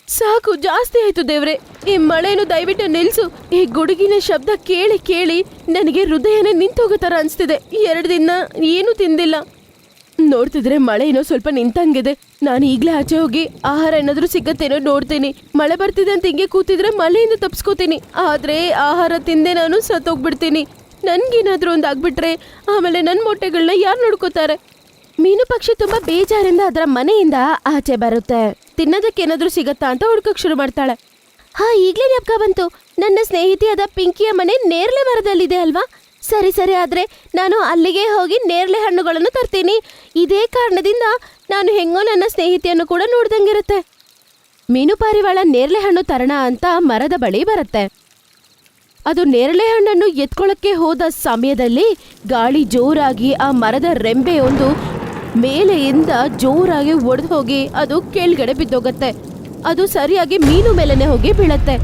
ಸಾಕು, ಜಾಸ್ತಿ ಆಯ್ತು ದೇವ್ರೆ. ಈ ಮಳೆನು ದಯವಿಟ್ಟು ನಿಲ್ಸು. ಈ ಗುಡುಗಿನ ಶಬ್ದ ಕೇಳಿ ಕೇಳಿ ನನಗೆ ಹೃದಯನೇ ನಿಂತೋಗೋ ತರ ಅನ್ಸ್ತಿದೆ. 2 ದಿನ ಏನು ತಿಂದಿಲ್ಲ. ನೋಡ್ತಿದ್ರೆ ಮಳೆ ಏನೋ ಸ್ವಲ್ಪ ನಿಂತಂಗಿದೆ. ನಾನು ಈಗ್ಲೇ ಆಚೆ ಹೋಗಿ ಆಹಾರ ಏನಾದ್ರೂ ಸಿಗತ್ತೇನೋ ನೋಡ್ತೀನಿ. ಮಳೆ ಬರ್ತಿದೆ ಅಂತ ಹಿಂಗೆ ಕೂತಿದ್ರೆ ಮಳೆಯಿಂದ ತಪ್ಸ್ಕೋತೀನಿ. ಆದ್ರೆ ಆಹಾರ ತಿಂದೆ ನಾನು ಸತ್ತೋಗ್ಬಿಡ್ತೀನಿ. ನನ್ಗೇನಾದ್ರೂ ಒಂದ್ ಆಗ್ಬಿಟ್ರೆ ಆಮೇಲೆ ನನ್ ಮೊಟ್ಟೆಗಳನ್ನ ಯಾರು ನೋಡ್ಕೋತಾರೆ? ಮೀನು ಪಕ್ಷಿ ತುಂಬಾ ಬೇಜಾರಿಂದ ಅದರ ಮನೆಯಿಂದ ಆಚೆ ಬರುತ್ತೆ. ತಿನ್ನೋದಕ್ಕೇನಾದ್ರೂ ಸಿಗತ್ತಾ ಅಂತ ಹುಡ್ಕಕ್ ಶುರು ಮಾಡ್ತಾಳೆ. ಹಾ, ಈಗ್ಲೇ ಜ್ಞಾಪಕ ಬಂತು. ನನ್ನ ಸ್ನೇಹಿತಿಯಾದ ಪಿಂಕಿಯ ಮನೆ ನೇರಳೆ ಮರದಲ್ಲಿದೆ ಅಲ್ವಾ? ಸರಿ ಸರಿ, ಆದ್ರೆ ನಾನು ಅಲ್ಲಿಗೆ ಹೋಗಿ ನೇರಳೆ ಹಣ್ಣುಗಳನ್ನು ತರ್ತೀನಿ. ಇದೇ ಕಾರಣದಿಂದ ನಾನು ಹೆಂಗೋ ನನ್ನ ಸ್ನೇಹಿತಿಯನ್ನು ಕೂಡ ನೋಡ್ದಂಗಿರುತ್ತೆ. ಮೀನು ಪಾರಿವಾಳ ನೇರಳೆ ಹಣ್ಣು ತರಣ ಅಂತ ಮರದ ಬಳಿ ಬರುತ್ತೆ. ಅದು ನೇರಳೆ ಹಣ್ಣನ್ನು ಎತ್ಕೊಳ್ಳಕ್ಕೆ ಹೋದ ಸಮಯದಲ್ಲಿ ಗಾಳಿ ಜೋರಾಗಿ ಆ ಮರದ ರೆಂಬೆಯೊಂದು ಮೇಲೆಯಿಂದ ಜೋರಾಗಿ ಒಡೆದು ಹೋಗಿ ಅದು ಕೆಳಗಡೆ ಬಿದ್ದೋಗತ್ತೆ. ಅದು ಸರಿಯಾಗಿ ಮೀನು ಮೇಲೆನೆ ಹೋಗಿ ಬೀಳತ್ತೆ.